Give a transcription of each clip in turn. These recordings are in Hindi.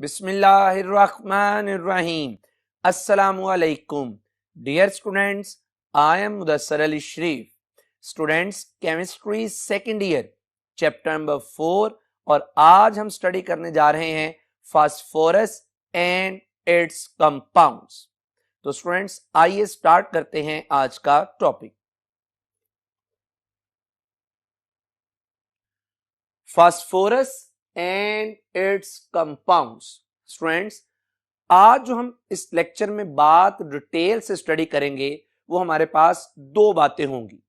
बिस्मिल्लाहिर्रहमानिर्रहीम। अस्सलामुअलैकुम। Dear students, I am Mudassar Ali Sharif. Students, chemistry second year chapter number 4 और आज हम स्टडी करने जा रहे हैं फास्फोरस एंड इट्स कंपाउंड्स। तो स्टूडेंट्स, आइए स्टार्ट करते हैं आज का topic. Phosphorus and its compounds. Students, आज जो हम इस लेक्चर में बात डिटेल से स्टडी करेंगे वो हमारे पास दो बातें होंगी।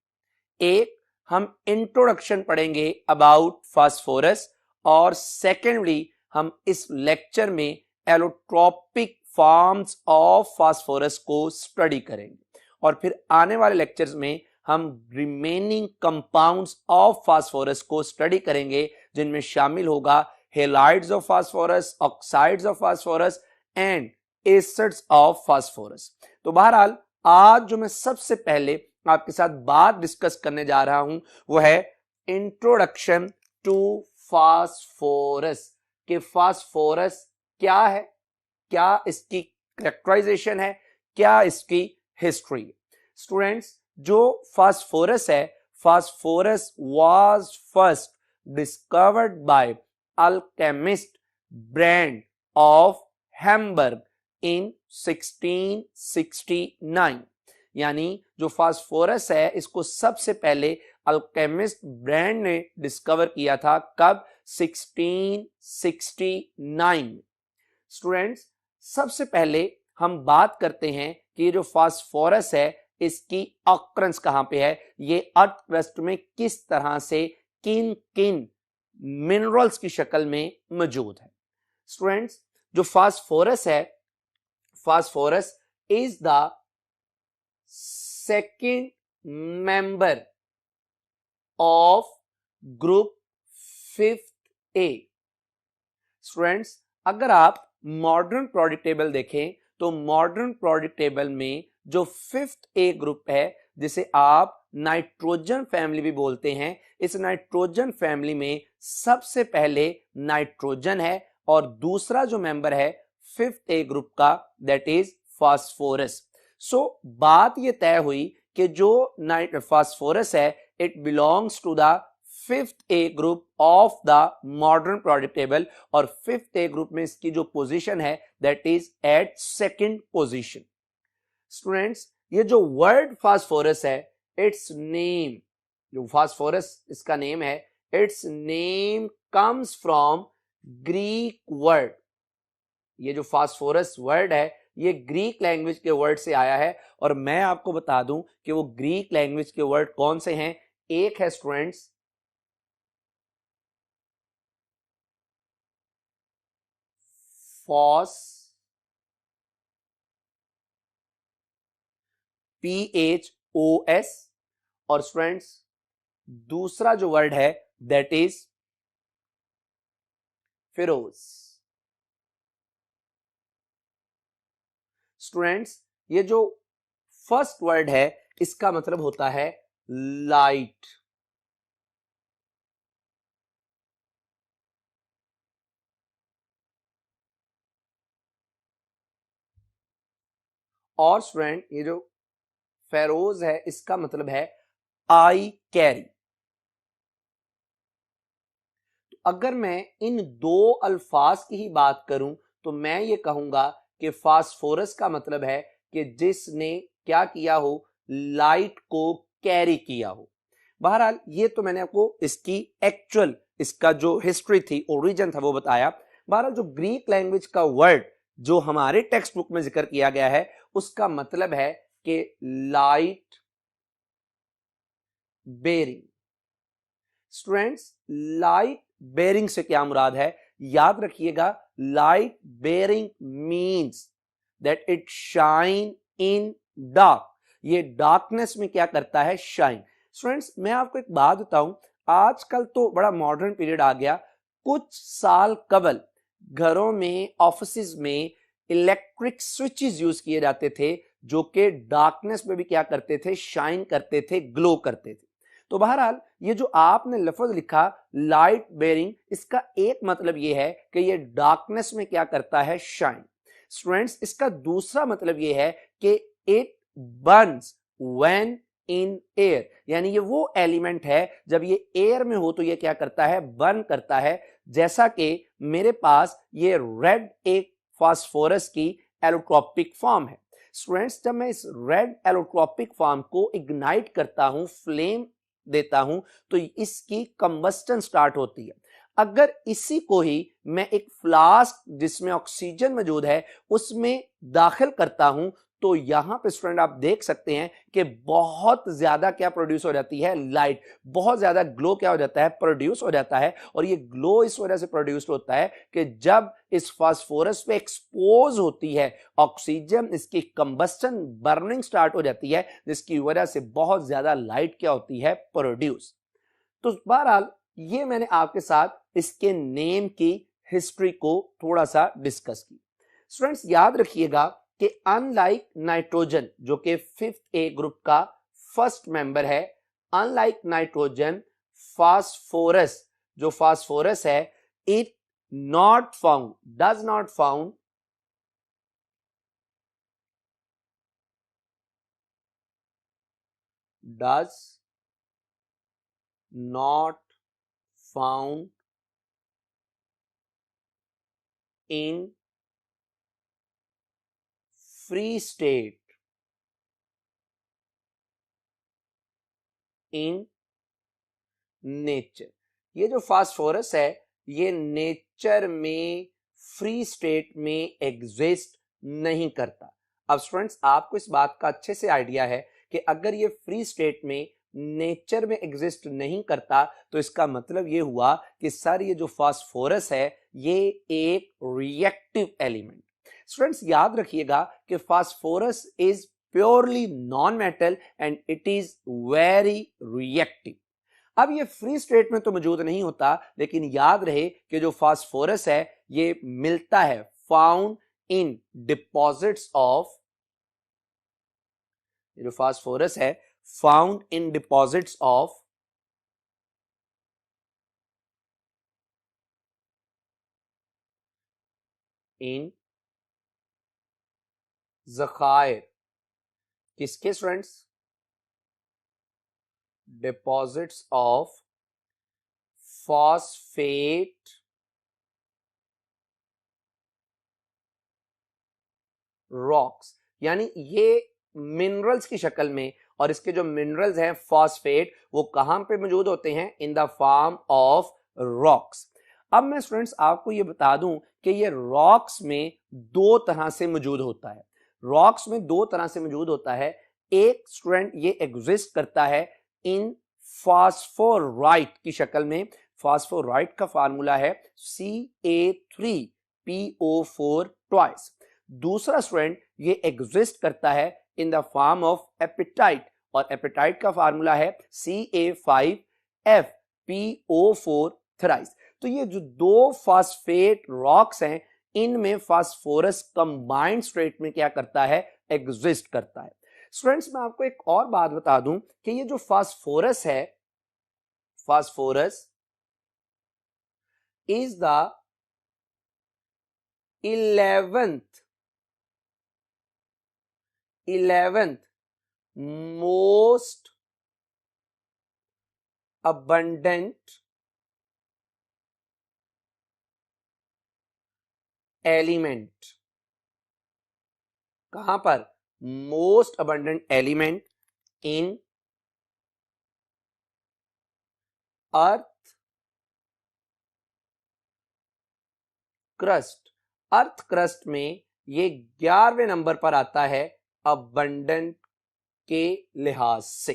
एक, हम इंट्रोडक्शन पढ़ेंगे अबाउट फास्फोरस और सेकेंडली हम इस लेक्चर में एलोट्रोपिक फॉर्म्स ऑफ फास्फोरस को स्टडी करेंगे और फिर आने वाले लेक्चर्स में हम रिमेनिंग कंपाउंड्स ऑफ फास्फोरस को स्टडी करेंगे, जिनमें शामिल होगा halides of phosphorus, oxides of phosphorus and acids of phosphorus. तो बहरहाल आज जो मैं सबसे पहले आपके साथ बात डिस्कस करने जा रहा हूं वो है इंट्रोडक्शन टू फास्फोरस। कि फास्फोरस क्या है, क्या इसकी कैरेक्टराइजेशन है, क्या इसकी हिस्ट्री है। स्टूडेंट्स, जो फास्फोरस है, phosphorus was first discovered by alchemist Brand of Hamburg in 1669। यानी जो फास्फोरस है इसको सबसे पहले अल्केमिस्ट ब्रैंड ने डिस्कवर किया था। कब? 1669। स्टूडेंट्स, सबसे पहले हम बात करते हैं कि जो फास्फोरस है इसकी ऑकरेंस कहां पे है, ये अर्थ क्रस्ट में किस तरह से किन किन मिनरल्स की शक्ल में मौजूद है। स्टूडेंट्स, जो फास्फोरस है, phosphorus is the second member of group 5th A. Students, अगर आप मॉडर्न पीरियोडिक टेबल देखें तो मॉडर्न पीरियोडिक टेबल में जो 5th ए ग्रुप है, जिसे आप नाइट्रोजन फैमिली भी बोलते हैं, इस नाइट्रोजन फैमिली में सबसे पहले नाइट्रोजन है और दूसरा जो मेंबर है 5th ए ग्रुप का, दैट इज फास्फोरस। सो बात ये तय हुई कि जो फास्फोरस है it belongs to the 5th A group of the modern periodic table और 5th ए ग्रुप में इसकी जो पोजीशन है that is at second position. Students, ये जो वर्ड फास्फोरस है, इट्स नेम, जो फास्फोरस इसका नेम है, its name comes from Greek word. ये जो फास्फोरस वर्ड है ये ग्रीक लैंग्वेज के वर्ड से आया है और मैं आपको बता दूं कि वो ग्रीक लैंग्वेज के वर्ड कौन से हैं। एक है स्टूडेंट्स फॉस, PHOS, और स्टूडेंट्स दूसरा जो वर्ड है दैट इज फिरोज। स्टूडेंट्स, ये जो फर्स्ट वर्ड है इसका मतलब होता है लाइट। और स्टूडेंट ये जो फेरोज है इसका मतलब है आई कैरी। तो अगर मैं इन दो अल्फाज की ही बात करूं तो मैं ये कहूंगा कि फास्फोरस का मतलब है कि जिसने क्या किया हो, लाइट को कैरी किया हो। बहरहाल ये तो मैंने आपको इसकी एक्चुअल, इसका जो हिस्ट्री थी, ओरिजिन था, वो बताया। बहरहाल जो ग्रीक लैंग्वेज का वर्ड जो हमारे टेक्स्ट बुक में जिक्र किया गया है उसका मतलब है कि light bearing. Students, light bearing से क्या मुराद है? याद रखिएगा, light bearing means that it shine in dark. ये डार्कनेस में क्या करता है? शाइन। स्टूडेंट्स, मैं आपको एक बात बताऊं, आजकल तो बड़ा मॉडर्न पीरियड आ गया। कुछ साल कबल घरों में, ऑफिसेज में इलेक्ट्रिक स्विचेस यूज किए जाते थे जो कि डार्कनेस में भी क्या करते थे? शाइन करते थे, ग्लो करते थे। तो बहरहाल ये जो आपने लफ्ज लिखा लाइट बेरिंग, इसका एक मतलब ये है कि ये डार्कनेस में क्या करता है, शाइन। स्टूडेंट्स, इसका दूसरा मतलब ये है कि it Burns when in air, यानी ये वो एलिमेंट है जब ये एयर में हो तो ये क्या करता है, बर्न करता है। जैसा कि मेरे पास ये रेड एक फास्फोरस की एलोट्रोपिक फॉर्म है। स्टूडेंट्स, जब मैं इस रेड एलोट्रोपिक फॉर्म को इग्नाइट करता हूं, फ्लेम देता हूं, तो इसकी कंबस्टन स्टार्ट होती है। अगर इसी को ही मैं एक फ्लास्क जिसमें ऑक्सीजन मौजूद है उसमें दाखिल करता हूं, तो यहां पे स्टूडेंट आप देख सकते हैं कि बहुत ज्यादा क्या प्रोड्यूस हो जाती है, लाइट, बहुत ज्यादा ग्लो क्या हो जाता है, प्रोड्यूस हो जाता है। और ये ग्लो इस वजह से प्रोड्यूस होता है कि जब इस फास्फोरस पे एक्सपोज होती है ऑक्सीजन, इसकी कंबस्टन बर्निंग स्टार्ट हो जाती है, जिसकी वजह से बहुत ज्यादा लाइट क्या होती है, प्रोड्यूस। तो बहरहाल ये मैंने आपके साथ इसके नेम की हिस्ट्री को थोड़ा सा डिस्कस की। स्टूडेंट्स, याद रखिएगा कि अनलाइक नाइट्रोजन जो कि 5th ए ग्रुप का फर्स्ट मेंबर है, अनलाइक नाइट्रोजन फास्फोरस, जो फास्फोरस है, it not found, does not found does not found in free state in nature. ये जो फास्फोरस है ये नेचर में फ्री स्टेट में एग्जिस्ट नहीं करता। अब स्टूडेंट्स, आपको इस बात का अच्छे से आइडिया है कि अगर ये फ्री स्टेट में नेचर में एग्जिस्ट नहीं करता तो इसका मतलब ये हुआ कि सर ये जो फास्फोरस है ये एक रिएक्टिव एलिमेंट। स्टूडेंट्स, याद रखिएगा कि phosphorus is purely non metal and it is very reactive. अब ये फ्री स्टेट में तो मौजूद नहीं होता, लेकिन याद रहे कि जो फास्फोरस है ये मिलता है, फाउंड इन डिपॉजिट्स ऑफ, जो फास्फोरस है फाउंड इन डिपॉजिट्स ऑफ इन ज़खायर, किसके students, deposits of phosphate rocks, यानी ये मिनरल्स की शक्ल में, और इसके जो मिनरल्स हैं फॉस्फेट वो कहां पे मौजूद होते हैं, इन द फॉर्म ऑफ रॉक्स। अब मैं स्टूडेंट्स आपको ये बता दूं कि ये रॉक्स में दो तरह से मौजूद होता है, रॉक्स में दो तरह से मौजूद होता है। एक स्टूडेंट ये एग्जिस्ट करता है इन फास्फोराइट की शक्ल में, फास्फोराइट का फार्मूला है Ca3PO4 ट्वाइस। दूसरा स्टूडेंट ये एग्जिस्ट करता है इन द फॉर्म ऑफ एपिटाइट, और एपिटाइट का फार्मूला है Ca5FPO4 थ्राइस। तो ये जो दो फास्फेट रॉक्स हैं इनमें फास्फोरस कंबाइंड स्टेट में क्या करता है, एग्जिस्ट करता है। स्टूडेंट्स, मैं आपको एक और बात बता दूं कि ये जो फास्फोरस है, phosphorus is the 11th most abundant element. कहां पर, most abundant element in earth crust. Earth crust में ये 11वें नंबर पर आता है अबंडेंट के लिहाज से।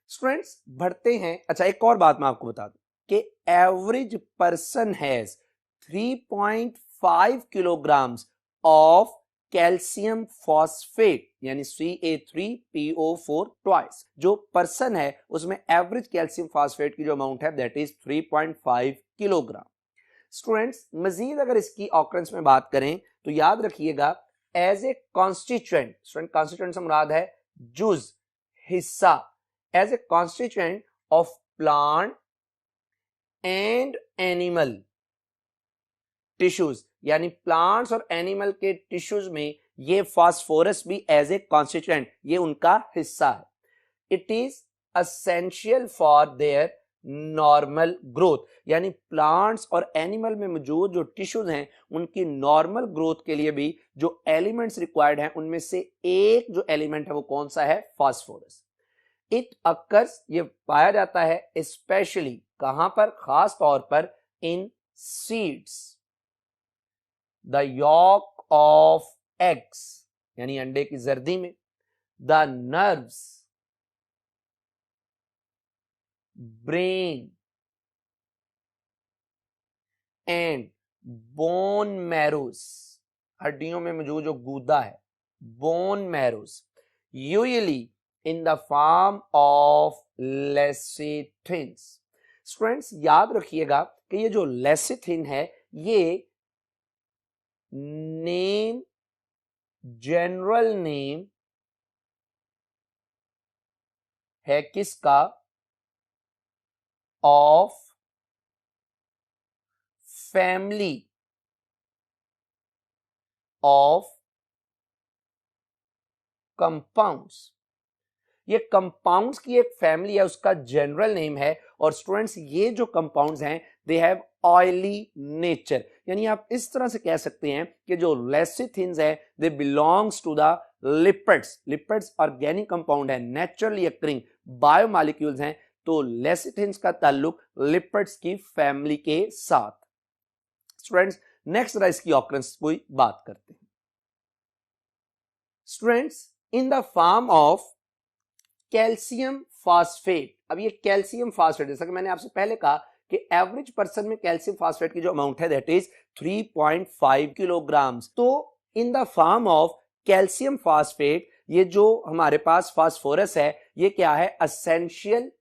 स्टूडेंट्स, बढ़ते हैं। अच्छा, एक और बात मैं आपको बता दूं कि average person has 3.5 kilograms of calcium phosphate, यानी Ca3PO4 ट्वाइस। जो पर्सन है उसमें एवरेज कैल्शियम फॉस्फेट की जो अमाउंट है दैट इज 3.5 किलोग्राम। स्टूडेंट्स, मजीद अगर इसकी ऑकरेंस में बात करें तो याद रखिएगा as a constituent, student constituent से मुराद है जुज, हिस्सा, as a constituent of plant and animal tissues, यानी प्लांट्स और एनिमल के टिश्यूज में ये फास्फोरस भी एज ए कॉन्स्टिट्यूएंट, ये उनका हिस्सा है. It is essential for their normal growth, यानी प्लांट्स और एनिमल में मौजूद जो टिश्यूज हैं उनकी नॉर्मल ग्रोथ के लिए भी जो एलिमेंट्स रिक्वायर्ड हैं उनमें से एक जो एलिमेंट है वो कौन सा है? फास्फोरस. इट अकर्स, ये पाया जाता है स्पेशली कहां पर? खास तौर पर in seeds, the yolk of eggs, यानी अंडे की जर्दी में, the nerves, brain and bone marrows, हड्डियों में मौजूद जो गूदा है, bone marrows, usually in the form of lecithins. Students याद रखिएगा कि ये जो लेसिथिन है ये नेम, जनरल नेम है किसका? Of family of compounds. ये कंपाउंड्स की एक फैमिली है, उसका जनरल नेम है. और स्टूडेंट्स ये जो कंपाउंड्स हैं दे हैव ऑयली नेचर, यानी आप इस तरह से कह सकते हैं कि जो लेसिथिन्स है they belongs to the lipids. Lipids organic compound है, नेचुरली अकरिंग बायोमॉलिक्यूल्स हैं, तो लेसिथिन्स का ताल्लुक लिपिड्स की फैमिली के साथ. स्टूडेंट्स नेक्स्ट जरा इसकी ऑकरेंस कोई बात करते हैं. Students in the form of calcium phosphate. अब ये कैल्शियम फास्फेट, जैसा कि मैंने आपसे पहले कहा कि एवरेज पर्सन में कैल्शियम फास्फेट की जो अमाउंट है दैट इज 3.5 किलोग्राम. तो इन the form of calcium phosphate ये जो हमारे पास फास्फोरस है ये क्या है? असेंशियल,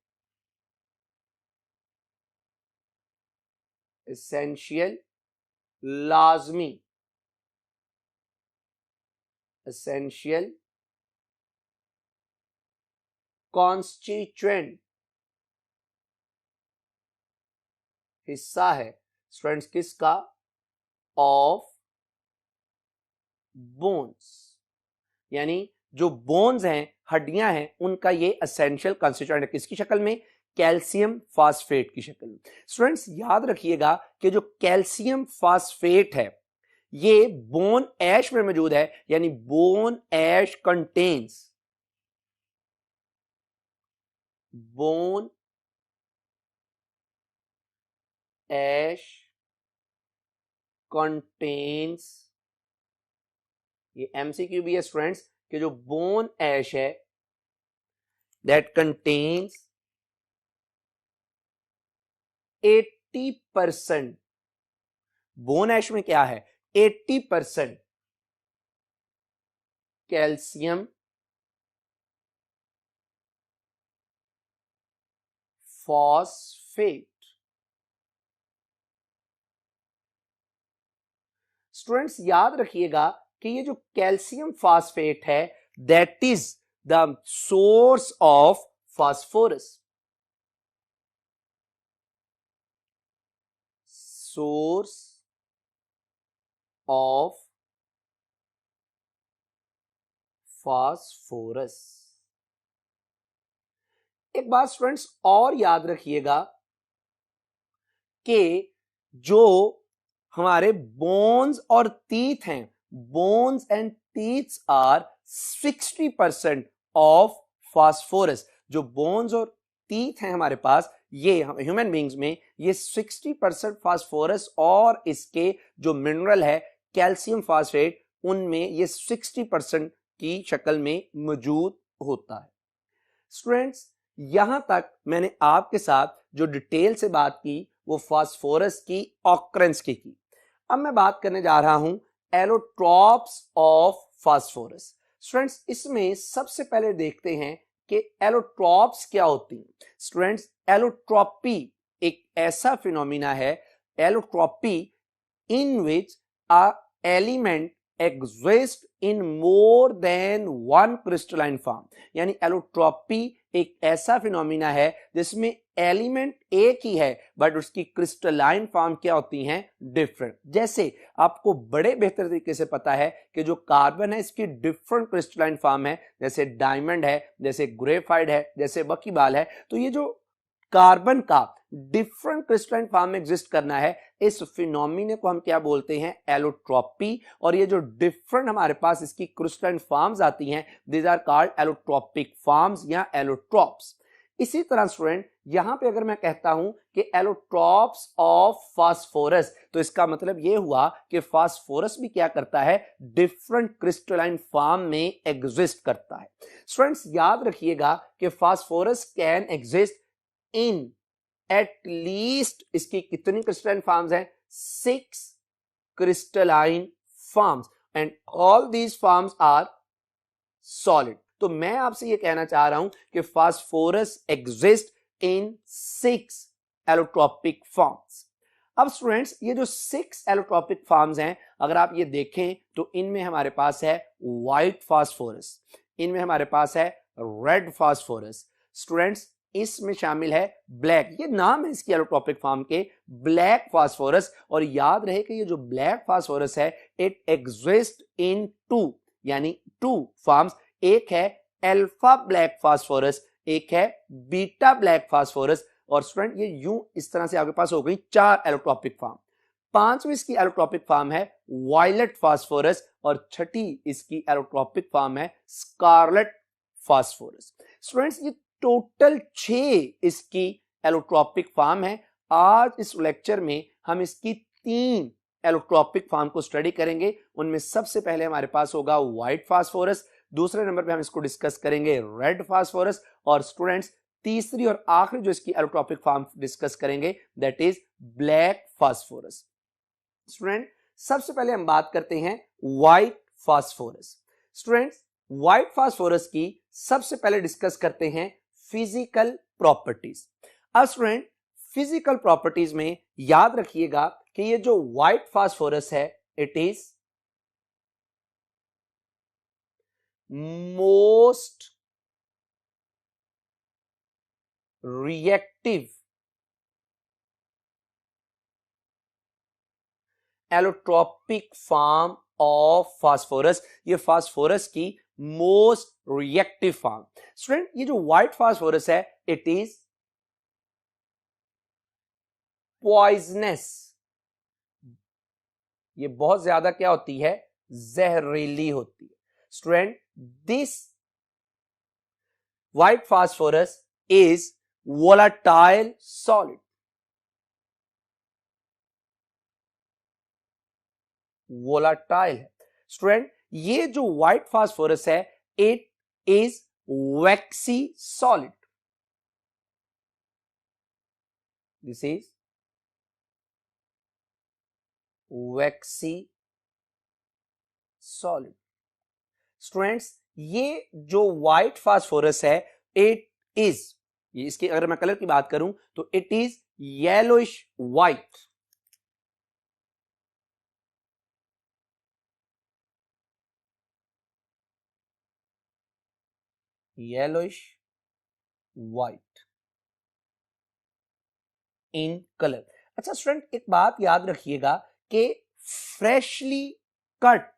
एसेंशियल, लाजमी, एसेंशियल, कॉन्स्टिट्यूएंट हिस्सा है स्टूडेंट्स किसका? ऑफ बोन्स, यानी जो बोन्स हैं, हड्डियां हैं, उनका ये एसेंशियल कंस्टिट्यूएंट है. किसकी शक्ल में? कैल्शियम फास्फेट की शक्ल में. स्टूडेंट्स याद रखिएगा कि जो कैल्शियम फास्फेट है ये बोन ऐश में मौजूद है, यानी बोन ऐश कंटेन्स, बोन ऐश कंटेन्स, ये एमसीक्यू भी है स्टूडेंट्स कि जो बोन ऐश है दैट कंटेन्स 80%, बोन ऐश में क्या है? 80% कैल्शियम फॉस्फेट. स्टूडेंट्स याद रखिएगा कि ये जो कैल्शियम फास्फेट है that is the source of phosphorus. Source of phosphorus. एक बात स्टूडेंट्स और याद रखिएगा कि जो हमारे बोन्स और टीथ हैं, bones and teeth are 60% of phosphorus. जो बोन्स और टीथ हैं हमारे पास, ये ह्यूमन बींग्स में ये 60% फास्फोरस और इसके जो मिनरल है कैल्शियम फास्फेट उनमें ये 60% की शक्ल में मौजूद होता है. स्टूडेंट्स यहां तक मैंने आपके साथ जो डिटेल से बात की वो फास्फोरस की ऑकरेंस की. अब मैं बात करने जा रहा हूं एलोट्रॉप्स ऑफ फास्फोरस. स्टूडेंट्स इसमें सबसे पहले देखते हैं कि एलोट्रॉप्स क्या होती हैं. स्टूडेंट्स एलोट्रॉपी एक ऐसा फिनोमिना है, allotropy in which a element exist in more than one crystalline form, यानी एलोट्रॉपी एक ऐसा फिनोमिना है जिसमें एलिमेंट एक ही है बट उसकी क्रिस्टलाइन फॉर्म क्या होती हैं, डिफरेंट। जैसे आपको बड़े बेहतर तरीके से पता है कि जो कार्बन है इसकी डिफरेंट क्रिस्टलाइन फॉर्म है, जैसे डायमंड है, जैसे ग्रेफाइट है, जैसे बकीबाल है। तो ये जो कार्बन का डिफरेंट क्रिस्टलाइन फॉर्म में एग्जिस्ट करना है, इस फिनोमिना को हम क्या बोलते हैं, एलोट्रॉपी। और ये जो डिफरेंट हमारे पास इसकी क्रिस्टलाइन फॉर्म्स आती हैं, these are called allotropic forms या एलोट्रॉप्स। इसी तरह स्टूडेंट यहां पे अगर मैं कहता हूं कि एलोट्रॉप्स ऑफ फास्फोरस, तो इसका मतलब ये हुआ कि फास्फोरस भी क्या करता है, डिफरेंट क्रिस्टलाइन फॉर्म में एग्जिस्ट करता है। स्टूडेंट्स याद रखिएगा कि phosphorus can exist in at least, इसकी कितनी क्रिस्टलाइन फॉर्म्स हैं, 6 crystalline forms, and all these forms are solid. तो मैं आपसे ये कहना चाह रहा हूं कि phosphorus exist in 6 allotropic forms. अब स्टूडेंट्स ये जो 6 एलोट्रॉपिक फॉर्म्स हैं, अगर आप ये देखें तो इनमें हमारे पास है व्हाइट फास्फोरस, इनमें हमारे पास है रेड फास्फोरस, स्टूडेंट्स इसमें शामिल है ब्लैक, ये नाम है इसकी एलोट्रॉपिक फॉर्म के, ब्लैक फास्फोरस। और याद रहे कि ये जो ब्लैक फास्फोरस है इट एग्जिस्ट इन 2, यानी 2 फॉर्म्स, एक है अल्फा ब्लैक फास्फोरस, एक है बीटा ब्लैक फास्फोरस। और स्टूडेंट ये यूं इस तरह से आपके पास हो गई 4 एलोट्रॉपिक फॉर्म। पांचवी इसकी एलोट्रॉपिक फॉर्म है वायलेट फास्फोरस, और छठी इसकी एलोट्रॉपिक फॉर्म है स्कारलेट फास्फोरस। स्टूडेंट्स ये टोटल 6 इसकी एलोट्रॉपिक फॉर्म है। आज इस लेक्चर में हम इसकी 3 एलोट्रॉपिक फॉर्म को स्टडी करेंगे। उनमें सबसे पहले हमारे पास होगा व्हाइट फास्फोरस, दूसरे नंबर पे हम इसको डिस्कस करेंगे रेड फास्फोरस, और स्टूडेंट्स तीसरी और आखिरी जो इसकी एलोट्रॉपिक फॉर्म डिस्कस करेंगे that is black phosphorus. Student सबसे पहले हम बात करते हैं white phosphorus. Students white phosphorus की सबसे पहले डिस्कस करते हैं फिजिकल प्रॉपर्टीज। अब स्टूडेंट फिजिकल प्रॉपर्टीज में याद रखिएगा कि ये जो व्हाइट फास्फोरस है it is most reactive allotropic form of phosphorus, ये फास्फोरस की मोस्ट रिएक्टिव फॉर्म। स्टूडेंट ये जो व्हाइट फास्फोरस है इट इज पॉइजनस, ये बहुत ज्यादा क्या होती है, जहरीली होती है। Student this white phosphorus is volatile solid, volatile है। स्टूडेंट ये जो व्हाइट फास्फोरस है it is vaccine solid, this is vaccine solid. Students ये जो व्हाइट फास्फोरस है इट इज, ये इसकी अगर मैं कलर की बात करूं तो it is yellowish white, yellowish white in colour. अच्छा स्टूडेंट एक बात याद रखिएगा कि freshly cut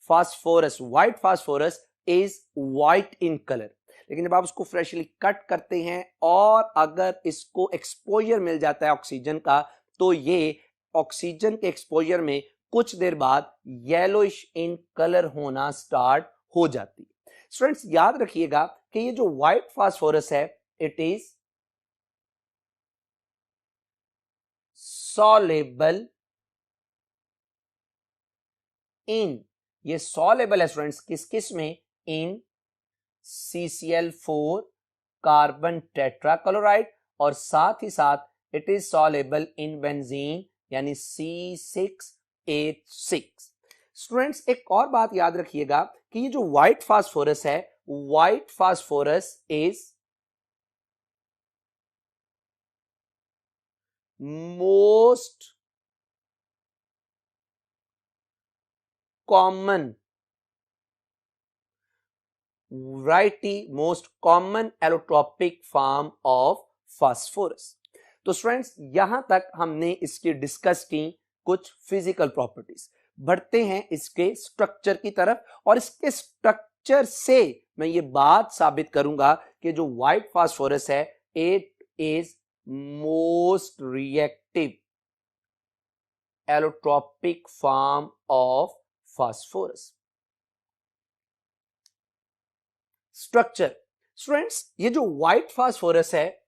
phosphorus, white phosphorus is white in colour, लेकिन जब आप उसको फ्रेशली कट करते हैं और अगर इसको एक्सपोजर मिल जाता है ऑक्सीजन का, तो ये ऑक्सीजन के एक्सपोजर में कुछ देर बाद येलोइश इन कलर होना स्टार्ट हो जाती है। स्टूडेंट्स याद रखिएगा कि ये जो व्हाइट फास्फोरस है इट इज सॉलेबल इन, ये सॉलेबल है स्टूडेंट्स किस किस में, इन CCl4 कार्बन टेट्राक्लोराइड, और साथ ही साथ it is soluble in benzene यानी C6H6। स्टूडेंट्स एक और बात याद रखिएगा कि ये जो व्हाइट फास्फोरस है, white phosphorus is most common most common allotropic form of phosphorus. तो स्टूडेंट्स यहां तक हमने इसकी डिस्कस की कुछ फिजिकल प्रॉपर्टीज। बढ़ते हैं इसके स्ट्रक्चर की तरफ, और इसके स्ट्रक्चर से मैं ये बात साबित करूंगा कि जो व्हाइट फास्फोरस है it is most reactive allotropic form of phosphorus. Structure students, ये जो व्हाइट फास्फोरस है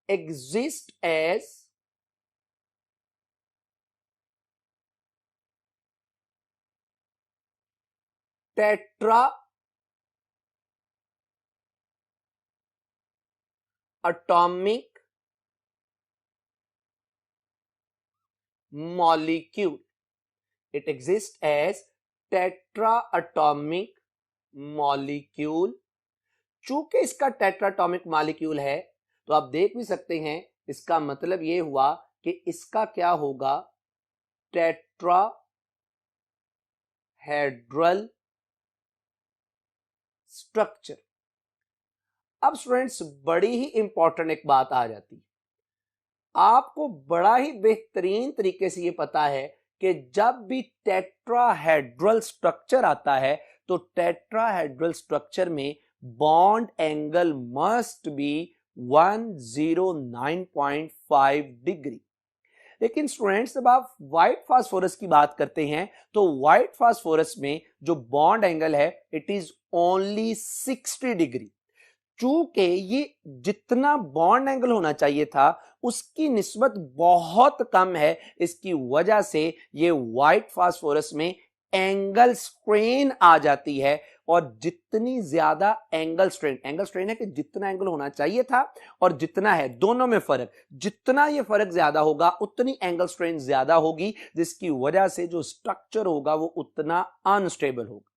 exist as tetra atomic molecule. It exists as tetra atomic molecule. चूंकि इसका टेट्राटॉमिक मॉलिक्यूल है तो आप देख भी सकते हैं, इसका मतलब यह हुआ कि इसका क्या होगा, टेट्राहेड्रल स्ट्रक्चर। अब स्टूडेंट्स बड़ी ही इंपॉर्टेंट एक बात आ जाती है, आपको बड़ा ही बेहतरीन तरीके से यह पता है कि जब भी टेट्राहेड्रल स्ट्रक्चर आता है तो टेट्राहेड्रल स्ट्रक्चर में bond angle must be 109.5 degree. लेकिन स्टूडेंट्स जब आप व्हाइट फास्फोरस की बात करते हैं तो व्हाइट फास्फोरस में जो बॉन्ड एंगल है इट इज ओनली 60 डिग्री। चूंकि ये जितना बॉन्ड एंगल होना चाहिए था उसकी निस्बत बहुत कम है, इसकी वजह से ये व्हाइट फास्फोरस में एंगल स्ट्रेन आ जाती है। और जितनी ज्यादा एंगल स्ट्रेन है कि जितना एंगल होना चाहिए था और जितना है दोनों में फर्क, जितना ये फर्क ज्यादा होगा उतनी एंगल स्ट्रेन ज्यादा होगी, जिसकी वजह से जो स्ट्रक्चर होगा वो उतना अनस्टेबल होगा।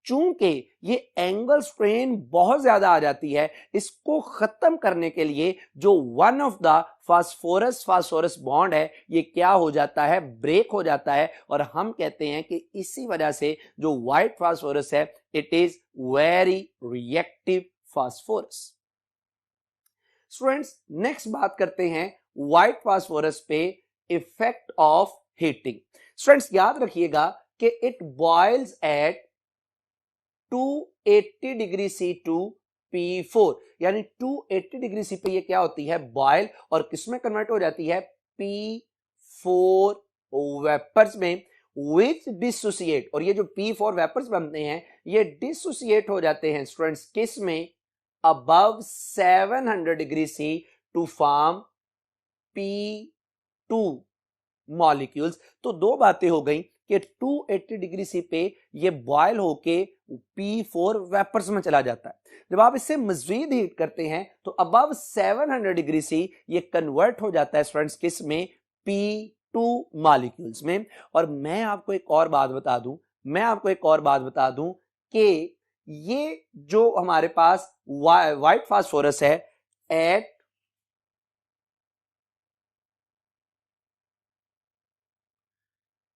चूंकि ये एंगल स्ट्रेन बहुत ज्यादा आ जाती है, इसको खत्म करने के लिए जो one of the phosphorus phosphorus bond है ये क्या हो जाता है, ब्रेक हो जाता है। और हम कहते हैं कि इसी वजह से जो व्हाइट फास्फोरस है it is very reactive phosphorus. Students next बात करते हैं व्हाइट फास्फोरस पे इफेक्ट ऑफ हीटिंग। स्टूडेंट्स याद रखिएगा कि it boils at 280 degree C to P4, यानी 280 डिग्री सी पे ये क्या होती है, बॉयल, और किसमें कन्वर्ट हो जाती है, P4 वेपर्स में, विच डिसोसिएट। और ये जो P4 वेपर्स बनते हैं ये डिसोसिएट हो जाते हैं स्टूडेंट्स किस में, above 700 degree C to form P2 molecules. तो दो बातें हो गई कि 280 डिग्री सी पे ये बॉयल होके P4 वेपर्स में चला जाता है। जब आप इसे मजीद हीट करते हैं तो अबव 700 डिग्री सी ये कन्वर्ट हो जाता है स्टूडेंट्स किस में, P2 मॉलिक्यूल्स में। और मैं आपको एक और बात बता दूं कि ये जो हमारे पास व्हाइट फास्फोरस है at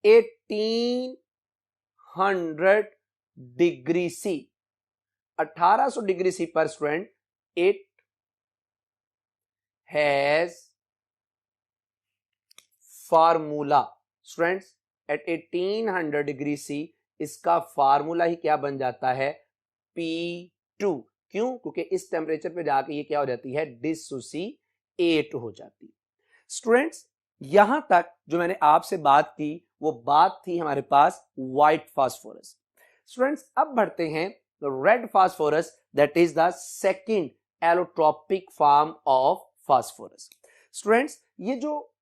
1800 degree C, 1800 degree C पर student it has formula. Students at 1800 degree C इसका फार्मूला ही क्या बन जाता है, P2। क्यों, क्योंकि इस टेम्परेचर पे जाके ये क्या हो जाती है, डिसोसिएट हो जाती है। स्टूडेंट्स यहां तक जो मैंने आपसे बात की वो बात थी हमारे पास व्हाइट फास्फोरस। स्टूडेंट्स अब बढ़ते हैं red phosphorus, that is the second allotropic form of phosphorus. Students ये जो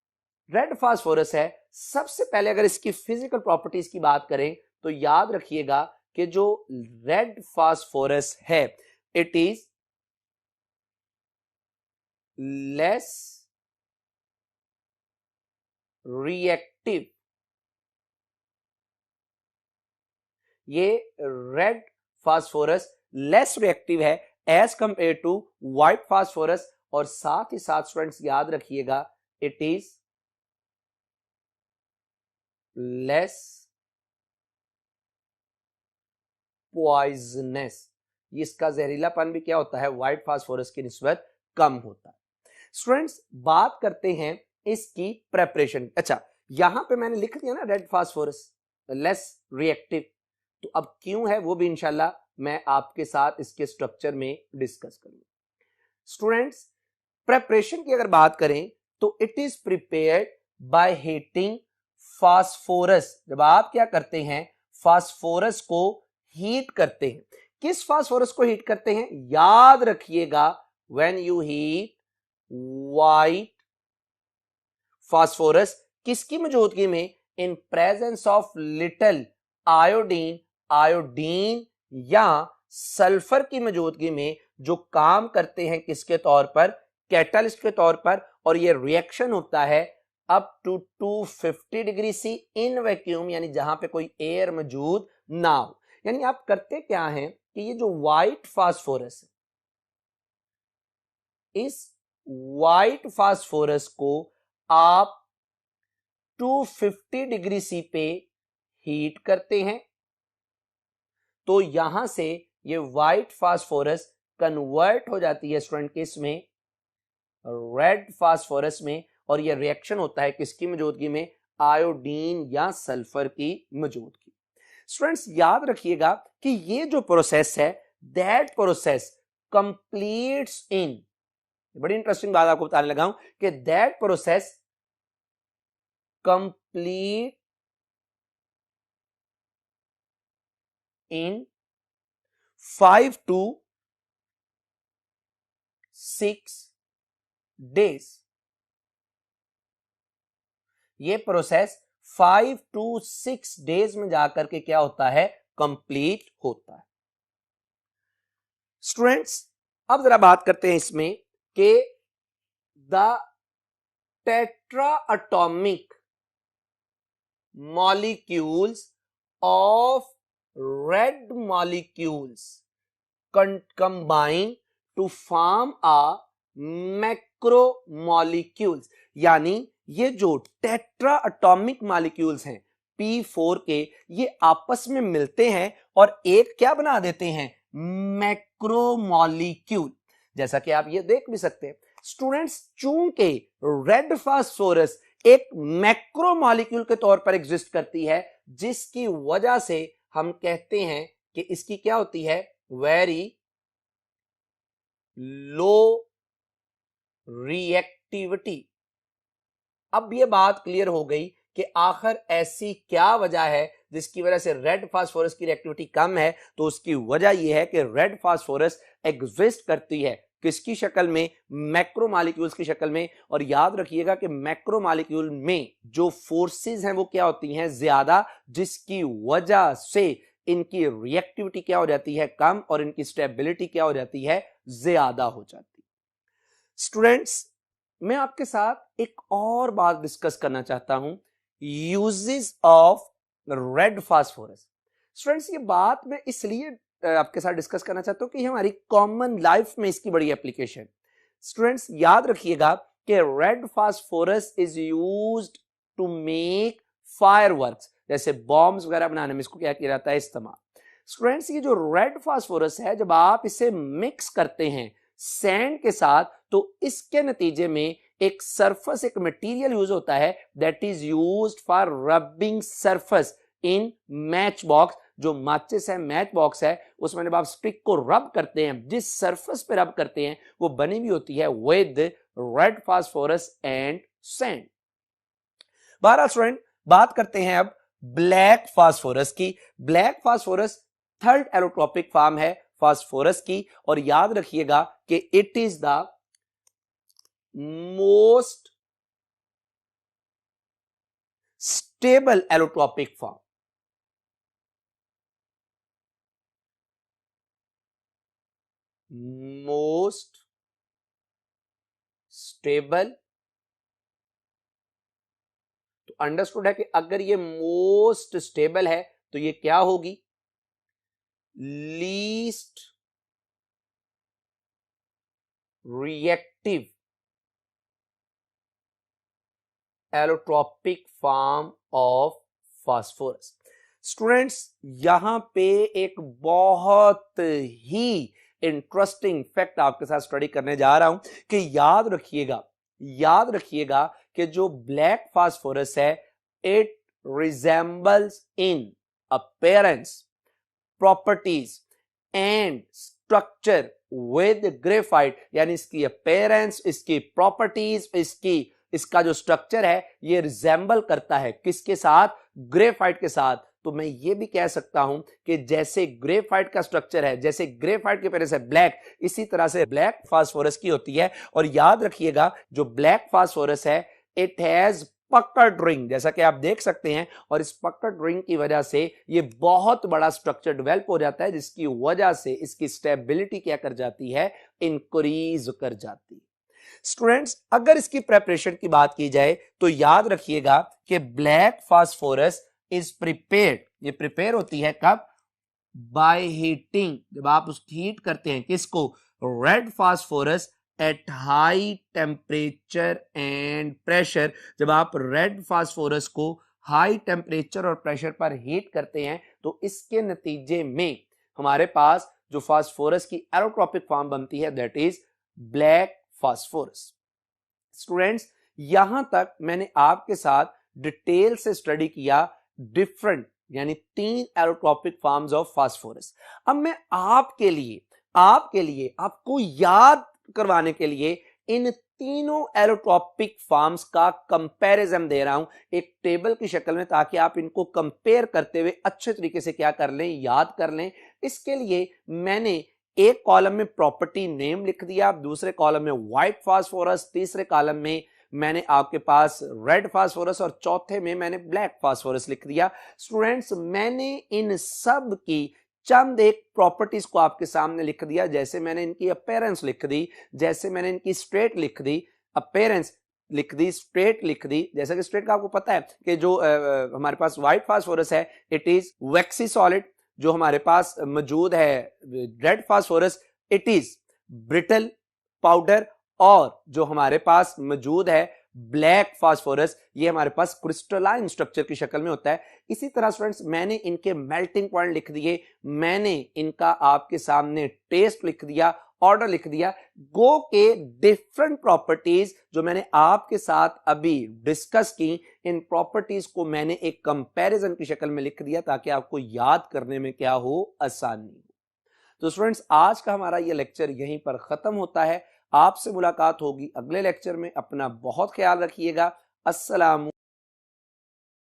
रेड फास्फोरस है, सबसे पहले अगर इसकी फिजिकल प्रॉपर्टीज की बात करें तो याद रखिएगा कि जो रेड फास्फोरस है इट इज लेस रिएक्टिव। ये रेड फास्फोरस लेस रिएक्टिव है as compare to white phosphorus. और साथ ही साथ स्टूडेंट्स याद रखिएगा इट इज लेस पॉइजनस, इसका जहरीलापन भी क्या होता है, व्हाइट फास्फोरस की निस्बत कम होता है। स्टूडेंट्स बात करते हैं इसकी प्रेपरेशन। अच्छा, यहां पे मैंने लिख दिया ना रेड फास्फोरस लेस रिएक्टिव, तो अब क्यों है वो भी इंशाल्लाह मैं आपके साथ इसके स्ट्रक्चर में डिस्कस करूंगा। स्टूडेंट्स प्रेपरेशन की अगर बात करें तो it is prepared by heating phosphorus. जब आप क्या करते हैं, फास्फोरस को हीट करते हैं। किस फास्फोरस को हीट करते हैं, याद रखिएगा, when you heat white phosphorus, किसकी मौजूदगी में, in presence of little iodine, iodine या सल्फर की मौजूदगी में, जो काम करते हैं किसके तौर पर, कैटलिस्ट के तौर पर, और ये रिएक्शन होता है up to 250 degree C in vacuum, यानी जहां पे कोई एयर मौजूद ना हो। यानी आप करते क्या हैं कि ये जो व्हाइट फास्फोरस है, इस व्हाइट फास्फोरस को आप 250 डिग्री सी पे हीट करते हैं, तो यहां से ये व्हाइट फास्फोरस कन्वर्ट हो जाती है स्टूडेंट किस में, रेड फास्फोरस में, और ये रिएक्शन होता है किसकी मौजूदगी में, आयोडीन या सल्फर की मौजूदगी। स्टूडेंट्स याद रखिएगा कि ये जो प्रोसेस है, दैट प्रोसेस कंप्लीट्स इन, बड़ी इंटरेस्टिंग बात आपको बताने लगा हूं कि that process complete in 5 to 6 days। ये प्रोसेस 5 to 6 डेज में जाकर के क्या होता है, कंप्लीट होता है। स्टूडेंट्स अब जरा बात करते हैं इसमें कि the tetra atomic molecules of red molecules combine to form a macromolecules, यानी ये जो टेट्रा एटॉमिक मॉलिक्यूल्स हैं P4 के, ये आपस में मिलते हैं और एक क्या बना देते हैं, मैक्रोमॉलिक्यूल। जैसा कि आप ये देख भी सकते हैं स्टूडेंट्स, चूंकि रेड फास्फोरस एक मैक्रोमॉलिक्यूल के तौर पर एग्जिस्ट करती है, जिसकी वजह से हम कहते हैं कि इसकी क्या होती है, वेरी लो रिएक्टिविटी। अब ये बात क्लियर हो गई कि आखिर ऐसी क्या वजह है जिसकी वजह से रेड फास्फोरस की रिएक्टिविटी कम है। तो उसकी वजह यह है कि रेड फास्फोरस एग्जिस्ट करती है किसकी शक्ल में, मैक्रोमॉलिक्यूल्स की शक्ल में। और याद रखिएगा कि मैक्रोमॉलिक्यूल में जो फोर्सेस हैं वो क्या होती हैं, ज्यादा, जिसकी वजह से इनकी रिएक्टिविटी क्या हो जाती है, कम, और इनकी स्टेबिलिटी क्या हो जाती है, ज्यादा हो जाती है। स्टूडेंट्स मैं आपके साथ एक और बात डिस्कस करना चाहता हूं, uses of red phosphorus. Students ये बात मैं इसलिए आपके साथ डिस्कस करना चाहता हूं कि हमारी कॉमन लाइफ में इसकी बड़ी एप्लीकेशन। स्टूडेंट्स याद रखिएगा कि red phosphorus is used to make fireworks, जैसे बॉम्ब्स वगैरह बनाने में इसको क्या किया जाता है, इस्तेमाल। स्टूडेंट्स ये जो रेड फास्फोरस है, जब आप इसे मिक्स करते हैं सैंड के साथ, तो इसके नतीजे में एक सरफेस, एक मटेरियल यूज होता है that is used for rubbing surface in match box. जो माचिस है, मैच बॉक्स है, उसमें जब आप स्टिक को रब करते हैं, जिस सरफेस पे रब करते हैं वो बनी हुई होती है with red phosphorus and sand. बहरहाल स्टूडेंट बात करते हैं अब ब्लैक फास्फोरस की। Black phosphorus third allotropic form है फास्फोरस की, और याद रखिएगा कि it is the most stable allotropic form. Most stable, तो अंडरस्टूड है कि अगर ये मोस्ट स्टेबल है तो ये क्या होगी, least reactive allotropic form of phosphorus. Students यहां पे एक बहुत ही इंटरेस्टिंग फैक्ट आपके साथ स्टडी करने जा रहा हूं कि याद रखिएगा कि जो ब्लैक फास्फोरस है it resembles in appearance, properties and structure with graphite, यानी इसकी अपीयरेंस, इसकी प्रॉपर्टीज, इसका जो स्ट्रक्चर है ये रिजेंबल करता है किसके साथ? ग्रेफाइट के साथ। तो मैं ये भी कह सकता हूं कि जैसे ग्रेफाइट का स्ट्रक्चर है, जैसे ग्रेफाइट की अपीयरेंस है ब्लैक, इसी तरह से ब्लैक फास्फोरस की होती है। और याद रखिएगा जो ब्लैक फास्फोरस है इट हैज पकड़ रिंग, जैसा कि आप देख सकते हैं, और इस पकड़ रिंग की वजह से ये बहुत बड़ा स्ट्रक्चर डेवलप हो जाता है, जिसकी वजह से इसकी स्टेबिलिटी क्या कर जाती है? इंक्रीज कर जाती है। स्टूडेंट्स अगर इसकी प्रेपरेशन की बात की जाए तो याद रखिएगा कि ब्लैक फास्फोरस इज प्रिपेयर्ड, ये प्रिपेयर होती है कब? बाय हीटिंग, जब आप उसकी हीट करते हैं किसको? Red phosphorus at high temperature and pressure. जब आप रेड फास्फोरस को हाई टेम्परेचर और प्रेशर पर हीट करते हैं तो इसके नतीजे में हमारे पास जो फास्फोरस की एरोट्रॉपिक फॉर्म बनती है that is black phosphorus. Students यहां तक मैंने आपके साथ डिटेल से स्टडी किया डिफरेंट यानी 3 एरोट्रॉपिक फॉर्म्स ऑफ फास्फोरस। अब मैं आपके लिए आपको याद करवाने के लिए इन तीनों एरोट्रॉपिक फॉर्म्स का कंपैरिजन दे रहा हूं एक टेबल की शक्ल में, ताकि आप इनको कंपेयर करते हुए अच्छे तरीके से क्या कर लें? याद कर लें। इसके लिए मैंने एक कॉलम में प्रॉपर्टी नेम लिख दिया, दूसरे कॉलम में व्हाइट फास्फोरस, तीसरे कॉलम में मैंने आपके पास रेड फास्फोरस और चौथे में मैंने ब्लैक फास्फोरस लिख दिया। स्टूडेंट्स मैंने इन सब की चंद एक प्रॉपर्टीज को आपके सामने लिख दिया, जैसे मैंने इनकी अपीयरेंस लिख दी, जैसे मैंने इनकी स्ट्रेट लिख दी, अपीयरेंस लिख दी, स्ट्रेट लिख दी। जैसा कि स्ट्रेट का आपको पता है कि जो हमारे पास व्हाइट फास्फोरस है इट इज वैक्सी सॉलिड, जो हमारे पास मौजूद है red phosphorus it is brittle powder, और जो हमारे पास मौजूद है ब्लैक फास्फोरस ये हमारे पास क्रिस्टलाइन स्ट्रक्चर की शक्ल में होता है। इसी तरह स्टूडेंट्स मैंने इनके मेल्टिंग पॉइंट लिख दिए, मैंने इनका आपके सामने टेस्ट लिख दिया, ऑर्डर लिख दिया। गो के डिफरेंट प्रॉपर्टीज जो मैंने आपके साथ अभी डिस्कस की, इन प्रॉपर्टीज को मैंने एक कंपैरिजन की शक्ल में लिख दिया ताकि आपको याद करने में क्या हो? आसानी हो। तो स्टूडेंट्स आज का हमारा ये लेक्चर यहीं पर खत्म होता है। आपसे मुलाकात होगी अगले लेक्चर में। अपना बहुत ख्याल रखिएगा। अस्सलाम।